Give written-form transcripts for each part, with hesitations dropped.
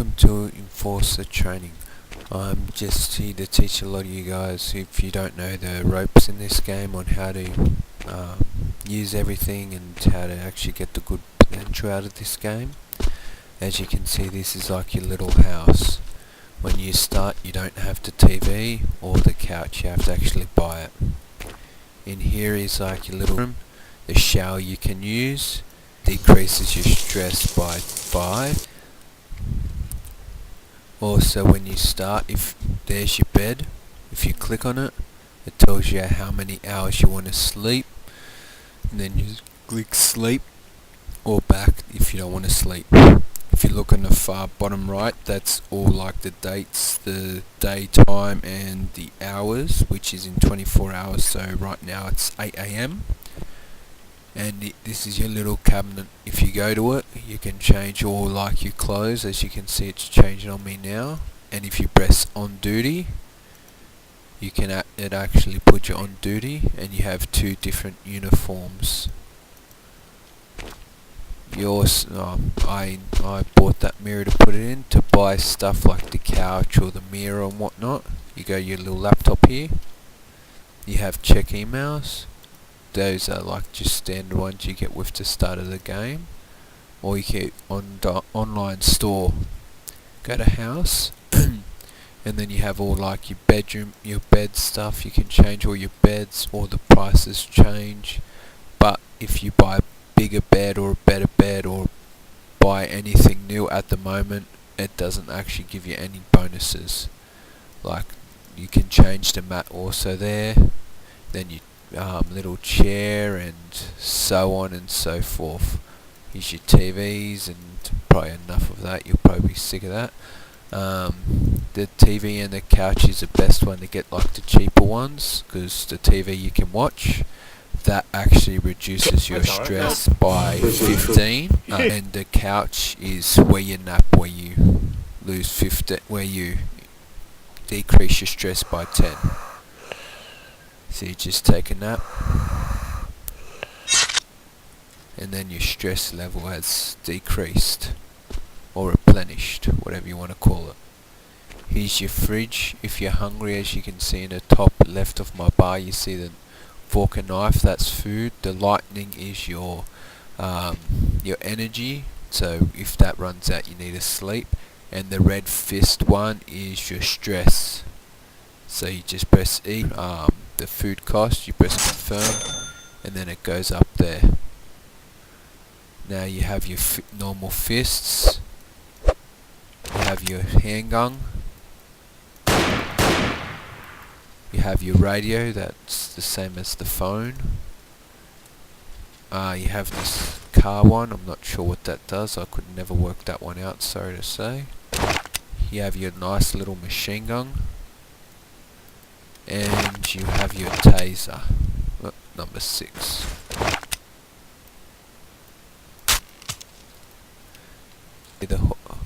Welcome to Enforcer Training. I'm just here to teach a lot of you guys, if you don't know the ropes in this game, on how to use everything and how to actually get the good potential out of this game. As you can see, this is like your little house. When you start, you don't have the TV or the couch, you have to actually buy it. In here is like your little room. The shower you can use decreases your stress by 5. Also, when you start, if there's your bed, if you click on it, it tells you how many hours you want to sleep, and then you click sleep or back if you don't want to sleep. If you look on the far bottom right, that's all like the dates, the day, time and the hours, which is in 24 hours. So right now it's 8 AM, and this is your little cabinet. If you go to it, you can change all like your clothes. As you can see, it's changing on me now. And if you press on duty, you can it actually put you on duty, and you have 2 different uniforms. I bought that mirror to put it in to buy stuff like the couch or the mirror and whatnot. You go your little laptop here. You have check emails. Those are like just standard ones you get with the start of the game, or you get on the online store. Go to house, and then you have all like your bedroom, your bed stuff. You can change all your beds, or the prices change. But if you buy a bigger bed or a better bed, or buy anything new at the moment, it doesn't actually give you any bonuses. Like, you can change the mat also there. Then you little chair and so on and so forth. Here's your TVs, and probably enough of that, you'll probably be sick of that. The TV and the couch is the best one to get, like the cheaper ones, because the TV you can watch. That actually reduces your stress by 15, and the couch is where you nap, where you lose 15, where you decrease your stress by 10. So you just take a nap, and then your stress level has decreased or replenished, whatever you want to call it. Here's your fridge. If you're hungry, as you can see in the top left of my bar, you see the fork and knife, that's food. The lightning is your energy, so if that runs out, you need to sleep. And the red fist one is your stress. So you just press E. The food cost, you press confirm, and then it goes up there. Now you have your normal fists, you have your handgun, you have your radio, that's the same as the phone. You have this car one, I'm not sure what that does, I could never work that one out, sorry to say. You have your nice little machine gun, and you have your taser, number 6.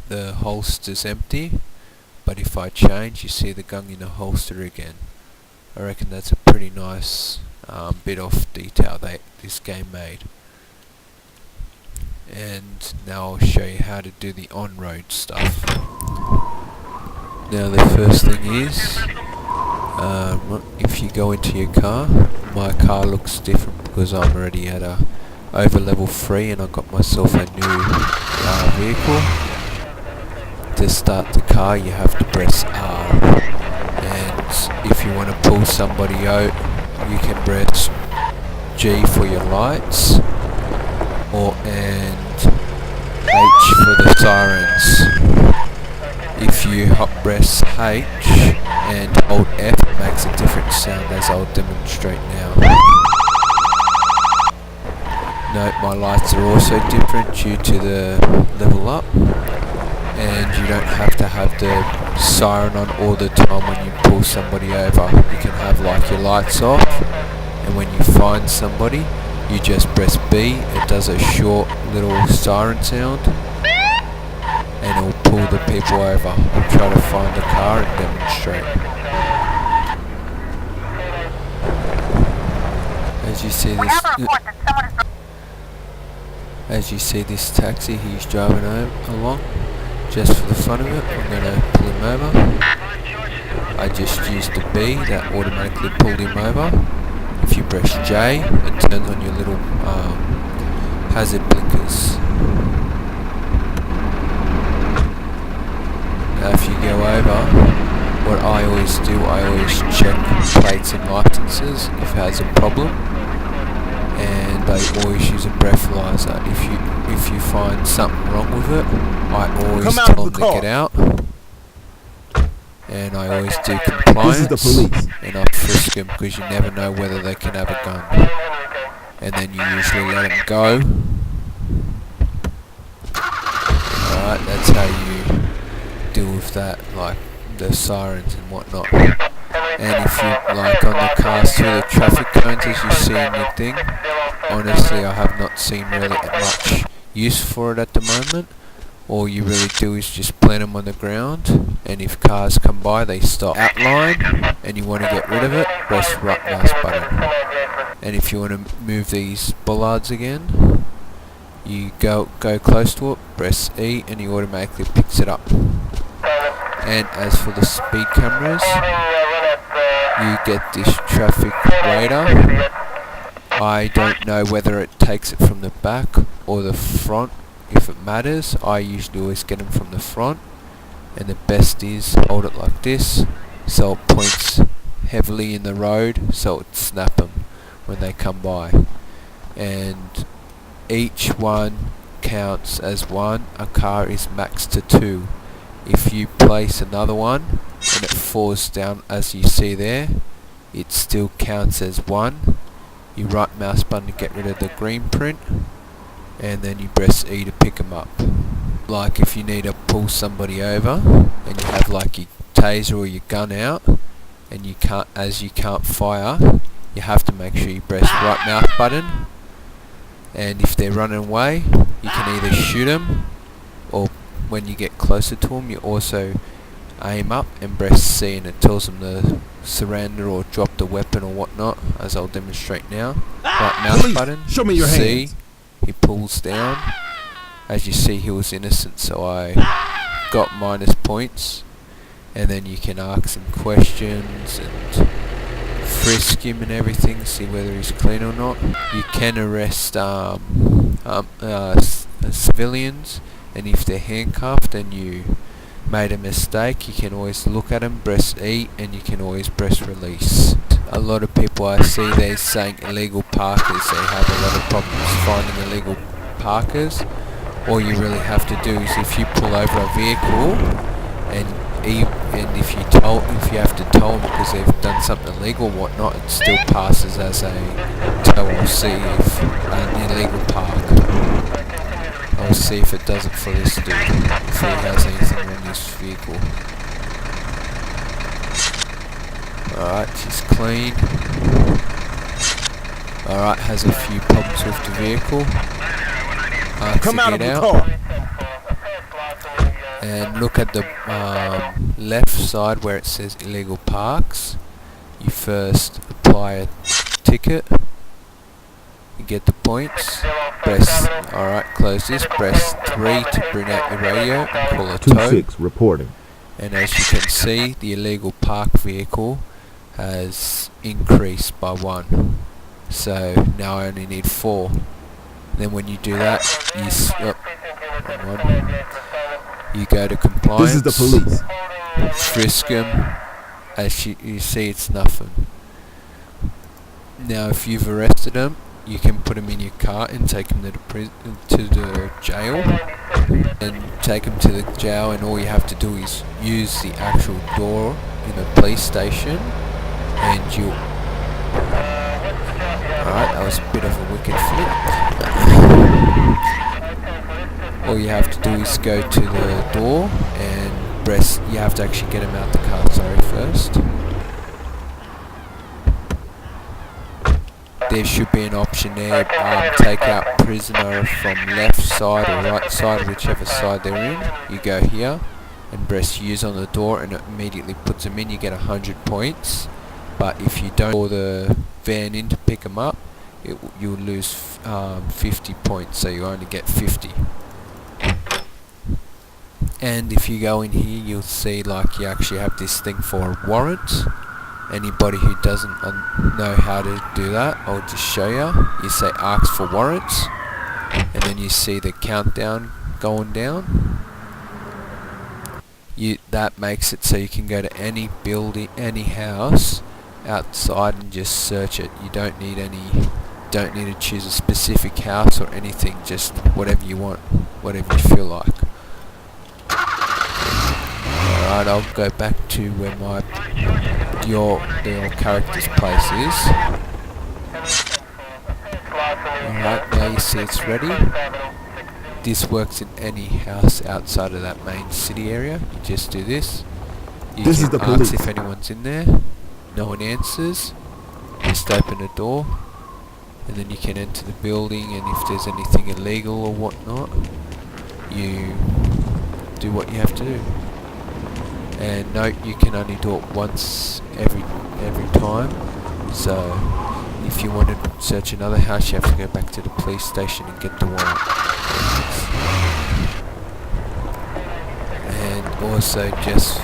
The holster's empty, but if I change, you see the gun in the holster again. I reckon that's a pretty nice bit of detail that this game made. And now I'll show you how to do the on-road stuff. Now the first thing is, if you go into your car, my car looks different because I'm already at over level 3 and I got myself a new vehicle. To start the car, you have to press R, and if you want to pull somebody out, you can press G for your lights, and H for the sirens. If you press H and hold F, it makes a different sound, as I'll demonstrate now. Note my lights are also different due to the level up, and you don't have to have the siren on all the time when you pull somebody over. You can have like your lights off, and when you find somebody, you just press B, it does a short little siren sound, and it'll pull the people over. I'll try to find the car and demonstrate. As you see this taxi, he's driving along. Just for the fun of it, I'm going to pull him over. I just used the B, that automatically pulled him over. If you press J, it turns on your little hazard blinkers. Now if you go over, what I always do, I always check plates and licenses if it has a problem, and I always use a breathalyzer. If you find something wrong with it, I always tell them to get out, and I always do compliance, and I frisk them because you never know whether they can have a gun, and then you usually let them go. Alright, that's how you deal with that, like the sirens and whatnot. And if you like on the cars too, the traffic cones as you see in your thing, honestly I have not seen really much use for it at the moment. All you really do is just plant them on the ground, and if cars come by they stop. Outline, and you want to get rid of it, press right mouse button. And if you want to move these bollards again, you go close to it, press E, and he automatically picks it up. And as for the speed cameras, you get this traffic radar. I don't know whether it takes it from the back or the front. If it matters, I usually always get them from the front, and the best is hold it like this so it points heavily in the road so it snap them when they come by. And each one counts as one. A car is max to 2. If you place another one and it falls down as you see there, it still counts as 1. You right mouse button to get rid of the green print, and then you press E to pick them up. Like if you need to pull somebody over and you have like your taser or your gun out, and you can't fire, you have to make sure you press right mouse button, and if they're running away you can either shoot them, or when you get closer to them you also aim up and press C, and it tells them to surrender or drop the weapon or whatnot, as I'll demonstrate now. Right mouse button, show me your C, hands. he pulls down. As you see, he was innocent, so I got minus points. And then you can ask him questions and frisk him and everything, see whether he's clean or not. You can arrest civilians, and if they're handcuffed and you made a mistake, you can always look at them, press E, and you can always press release. A lot of people I see, they're saying illegal parkers, they have a lot of problems finding illegal parkers. All you really have to do is if you pull over a vehicle, and if you have to tow them because they've done something illegal or whatnot, it still passes as a tow or see if an illegal park. I'll see if it does it for this dude, if he has anything on this vehicle. Alright, she's clean. Alright, has a few problems with the vehicle. Come out of the car. And look at the left side where it says illegal parks. You first apply a ticket. You get the points. Press, alright, close this. Press 3 to bring out your radio and call a tow. 2-6 reporting. And as you can see, the illegal park vehicle has increased by 1. So now I only need 4. Then when you do that, you go to compliance. This is the police. Frisk him. As you see, it's nothing. Now, if you've arrested him, you can put him in your car and take him to the jail. And take him to the jail, and all you have to do is use the actual door in the police station, and you. Alright, that was a bit of a wicked flip. All you have to do is go to the door and press. You have to actually get him out the car, first. There should be an option there, take out prisoner from left side or right side, whichever side they're in. You go here and press use on the door, and it immediately puts them in. You get 100 points. But if you don't call the van in to pick them up, you'll lose 50 points, so you only get 50. And if you go in here, you'll see like you actually have this thing for warrants. Anybody who doesn't know how to do that, I'll just show you. You say ask for warrants, and then you see the countdown going down. That makes it so you can go to any building, any house outside and just search it. You don't need to choose a specific house or anything, just whatever you want, whatever you feel like. Alright, I'll go back to where your character's place is. Alright, now you see it's ready. This works in any house outside of that main city area. You just do this. You This is can the ask police. if anyone's in there. No one answers. Just open a door, and then you can enter the building, and if there's anything illegal or whatnot, you do what you have to do. And note, you can only do it once every time. So if you want to search another house, you have to go back to the police station and get the warrant. And also just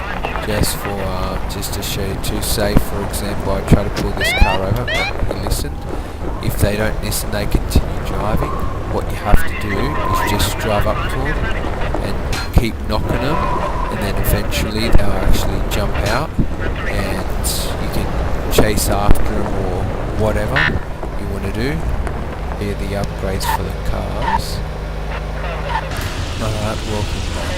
to show you too, say for example I try to pull this car over, but you listen. If they don't listen, they continue driving. What you have to do is just drive up to them and keep knocking them, and then eventually they'll actually jump out, and you can chase after them or whatever you want to do. Here are the upgrades for the cars. Alright, welcome back.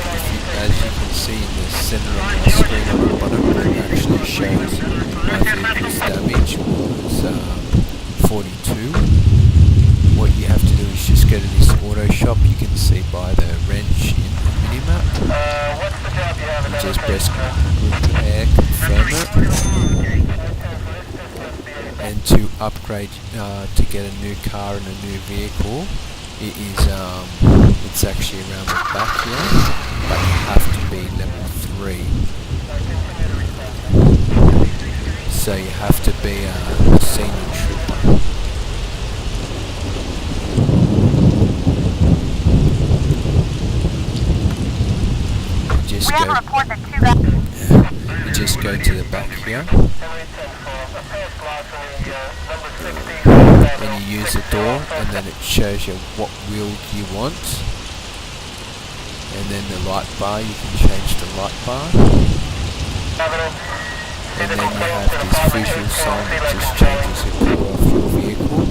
As you can see in the center of my screen on the bottom, it actually shows my vehicle's damage was 42. What you have to do is just go to this auto shop. You can see by the wrench in the minimap. You just press repair, confirm it. And to upgrade, to get a new car and a new vehicle, it is it's actually around the back here, but you have to be level 3. So you have to be a senior trooper. You just go to the back here, and you use the door, and then it shows you what wheel you want, and then the light bar, you can change the light bar, and then you have this visual sign that just changes the colour of your vehicle.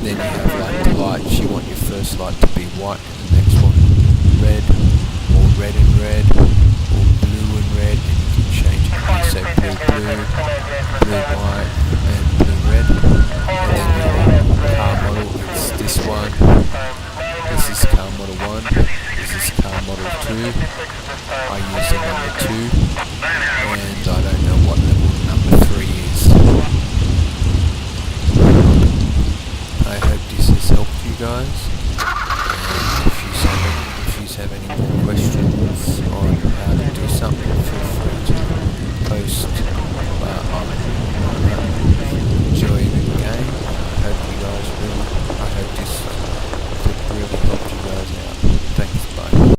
Then you have like the lights, you want your first light to be white, and the next one red, or red and red, or blue and red, and you can change it. You say blue blue, blue white, and blue red. And then your car model, it's this one. This is car model 1. This is car model 2. I use the number 2.